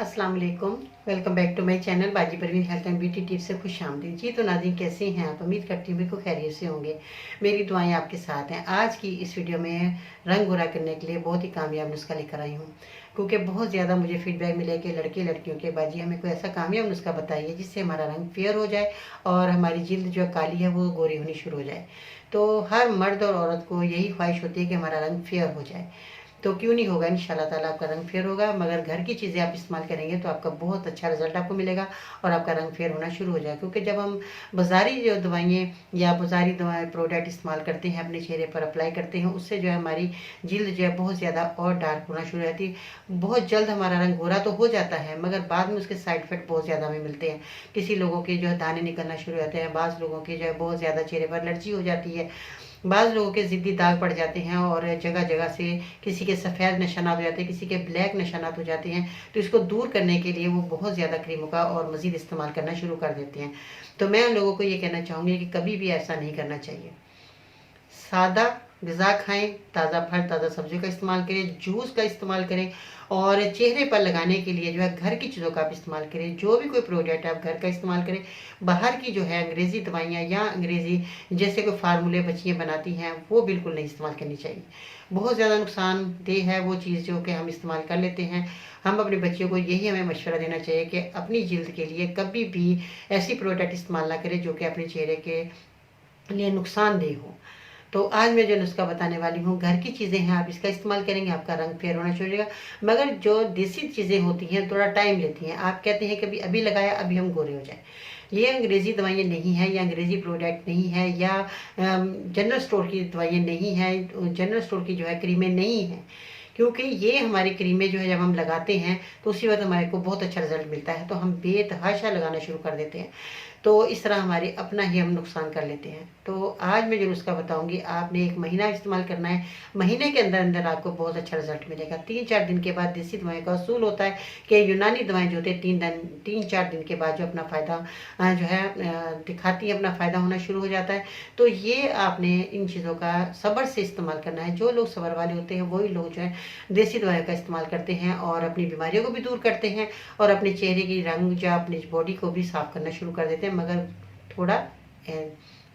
अस्सलाम वालेकुम। Welcome back to my channel Baji Parveen health and beauty tips से खुश आमदीद जी। तो नाज़रीन कैसे हैं आप? उम्मीद करती हूँ बिल्कुल खैरियत से होंगे। मेरी दुआएं आपके साथ हैं। आज की इस वीडियो में रंग गोरा करने के लिए बहुत ही कामयाब नुस्खा लेकर आई हूँ, क्योंकि बहुत ज़्यादा मुझे फीडबैक मिले कि लड़के लड़कियों के बाजी हमें कोई ऐसा कामयाब नुस्खा बताइए जिससे हमारा रंग फेयर हो जाए और हमारी जिल्द जो काली है वो गोरी होनी शुरू हो जाए। तो हर मर्द और औरत को यही ख्वाहिश होती है कि हमारा रंग फेयर हो जाए। तो क्यों नहीं होगा, इंशाल्लाह ताला आपका रंग फेयर होगा। मगर घर की चीज़ें आप इस्तेमाल करेंगे तो आपका बहुत अच्छा रिजल्ट आपको मिलेगा और आपका रंग फेयर होना शुरू हो जाएगा। क्योंकि जब हम बाज़ारी जो दवाइयाँ या बाज़ारी दवाएँ प्रोडक्ट इस्तेमाल करते हैं, अपने चेहरे पर अप्लाई करते हैं, उससे जो है हमारी जिल्द जो है बहुत ज़्यादा और डार्क होना शुरू हो जाती है। बहुत जल्द हमारा रंग गोरा तो हो जाता है, मगर बाद में उसके साइड इफेक्ट बहुत ज़्यादा हमें मिलते हैं। किसी लोगों के जो है दाने निकलना शुरू हो जाते हैं, बाज़ लोगों के जो है बहुत ज़्यादा चेहरे पर एलर्जी हो जाती है, बाज़ लोगों के ज़िद्दी दाग पड़ जाते हैं और जगह जगह से किसी के सफ़ेद निशानात हो जाते हैं, किसी के ब्लैक निशानात हो जाते हैं। तो इसको दूर करने के लिए वो बहुत ज़्यादा क्रीमों का और मज़ीद इस्तेमाल करना शुरू कर देते हैं। तो मैं उन लोगों को ये कहना चाहूँगी कि कभी भी ऐसा नहीं करना चाहिए। सादा ग़िज़ा खाएँ, ताज़ा फल ताज़ा सब्जियों का इस्तेमाल करें, जूस का इस्तेमाल करें और चेहरे पर लगाने के लिए जो है घर की चीज़ों का आप इस्तेमाल करें। जो भी कोई प्रोडक्ट है आप घर का इस्तेमाल करें। बाहर की जो है अंग्रेज़ी दवाइयाँ या अंग्रेज़ी जैसे कोई फार्मूले बच्चियाँ बनाती हैं वो बिल्कुल नहीं इस्तेमाल करनी चाहिए। बहुत ज़्यादा नुकसानदेह है वो चीज़ जो कि हम इस्तेमाल कर लेते हैं। हम अपने बच्चों को यही हमें मशवरा देना चाहिए कि अपनी जिल्द के लिए कभी भी ऐसी प्रोडक्ट इस्तेमाल ना करें जो कि अपने चेहरे के लिए नुकसानदेह हो। तो आज मैं जो नुस्खा बताने वाली हूँ, घर की चीज़ें हैं, आप इसका इस्तेमाल करेंगे आपका रंग फेयर होना शुरू हो जाएगा। मगर जो देसी चीज़ें होती हैं थोड़ा टाइम लेती हैं। आप कहते हैं कि अभी लगाया अभी हम गोरे हो जाए। ये अंग्रेज़ी दवाइयाँ नहीं है या अंग्रेज़ी प्रोडक्ट नहीं है या जनरल स्टोर की दवाइयाँ नहीं हैं, जनरल स्टोर की जो है क्रीमें नहीं हैं। क्योंकि ये हमारी क्रीमें जो है जब हम लगाते हैं तो उसी वक्त हमारे को बहुत अच्छा रिजल्ट मिलता है, तो हम बेतहाशा लगाना शुरू कर देते हैं। तो इस तरह हमारे अपना ही हम नुकसान कर लेते हैं। तो आज मैं जो नुस्खा बताऊंगी आपने 1 महीना इस्तेमाल करना है। महीने के अंदर अंदर आपको बहुत अच्छा रिजल्ट मिलेगा। 3-4 दिन के बाद देसी दवाएं का असूल होता है कि यूनानी दवाएं जो होती है 3-4 दिन के बाद जो अपना फ़ायदा जो है दिखाती है, अपना फ़ायदा होना शुरू हो जाता है। तो ये आपने इन चीज़ों का सब्र से इस्तेमाल करना है। जो लोग सब्र वाले होते हैं वही लोग जो है देसी दवाइयों का इस्तेमाल करते हैं और अपनी बीमारियों को भी दूर करते हैं और अपने चेहरे की रंग या अपनी बॉडी को भी साफ करना शुरू कर देते हैं, मगर थोड़ा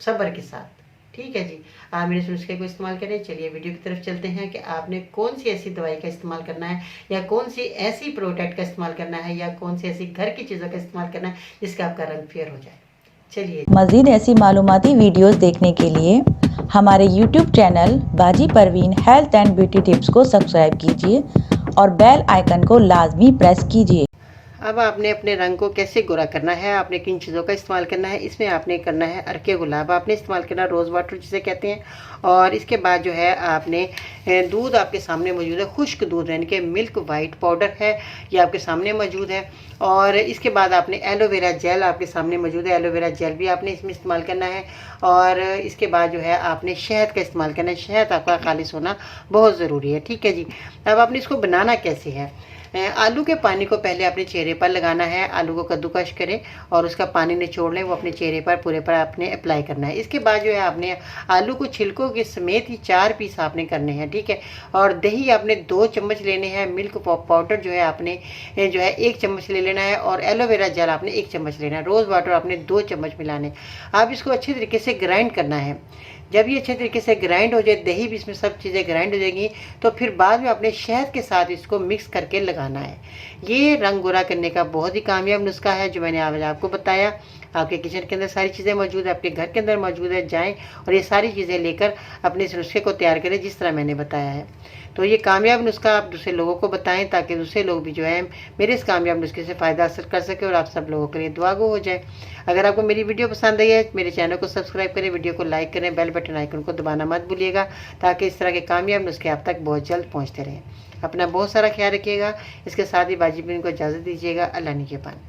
सब्र के साथ। ठीक है जी, आप मेरे नुस्खे को इस्तेमाल करें। चलिए वीडियो की तरफ चलते हैं कि आपने कौन सी ऐसी दवाई का इस्तेमाल करना है या कौन सी ऐसी प्रोडक्ट का इस्तेमाल करना है या कौन सी ऐसी घर की चीज़ों का इस्तेमाल करना है जिसका आपका रंग फेयर हो जाए। चलिए, मज़ीद ऐसी मालूमाती वीडियोस देखने के लिए हमारे YouTube channel Baji Parveen health and beauty tips को सब्सक्राइब कीजिए और बेल आइकन को लाजमी प्रेस कीजिए। अब आपने अपने रंग को कैसे गोरा करना है, आपने किन चीज़ों का इस्तेमाल करना है। इसमें आपने करना है अर्के गुलाब, आपने इस्तेमाल करना रोज़ वाटर जिसे कहते हैं। और इसके बाद जो है आपने दूध आपके सामने मौजूद है, खुश्क दूध यानी कि मिल्क वाइट पाउडर है, ये आपके सामने मौजूद है। और इसके बाद आपने एलोवेरा जेल आपके सामने मौजूद है, एलोवेरा जेल भी आपने इसमें इस्तेमाल करना है। और इसके बाद जो है आपने शहद का इस्तेमाल करना है। शहद आपका खालिश होना बहुत ज़रूरी है। ठीक है जी। अब आपने इसको बनाना कैसे है। आलू के पानी को पहले अपने चेहरे पर लगाना है। आलू को कद्दूकश करें और उसका पानी निचोड़ लें, वो अपने चेहरे पर पूरे पर आपने अप्लाई करना है। इसके बाद जो है आपने आलू को छिलकों के समेत ही 4 पीस आपने करने हैं। ठीक है। और दही आपने 2 चम्मच लेने हैं। मिल्क पाउडर जो है आपने जो है 1 चम्मच ले लेना है और एलोवेरा जेल आपने 1 चम्मच लेना है। रोज़ वाटर आपने 2 चम्मच मिलाने। आप इसको अच्छे तरीके से ग्राइंड करना है। जब ये अच्छे तरीके से ग्राइंड हो जाए, दही भी इसमें सब चीज़ें ग्राइंड हो जाएंगी, तो फिर बाद में अपने शहद के साथ इसको मिक्स करके लगाना है। ये रंग गोरा करने का बहुत ही कामयाब नुस्खा है जो मैंने आज आपको बताया। आपके किचन के अंदर सारी चीज़ें मौजूद है, आपके घर के अंदर मौजूद है। जाएं और ये सारी चीज़ें लेकर अपने इस नुस्खे को तैयार करें जिस तरह मैंने बताया है। तो ये कामयाब नुस्खा आप दूसरे लोगों को बताएं ताकि दूसरे लोग भी जो है मेरे इस कामयाब नुस्खे से फ़ायदा हासिल कर सके और आप सब लोगों के लिए दुआगो हो जाए। अगर आपको मेरी वीडियो पसंद आई है मेरे चैनल को सब्सक्राइब करें, वीडियो को लाइक करें, बेल बटन आइकन को दबाना मत भूलिएगा ताकि इस तरह के कामयाब नुस्खे आप तक बहुत जल्द पहुँचते रहें। अपना बहुत सारा ख्याल रखिएगा। इसके साथ ही बाजी को इजाज़त दीजिएगा। अल्लाह निगहबान।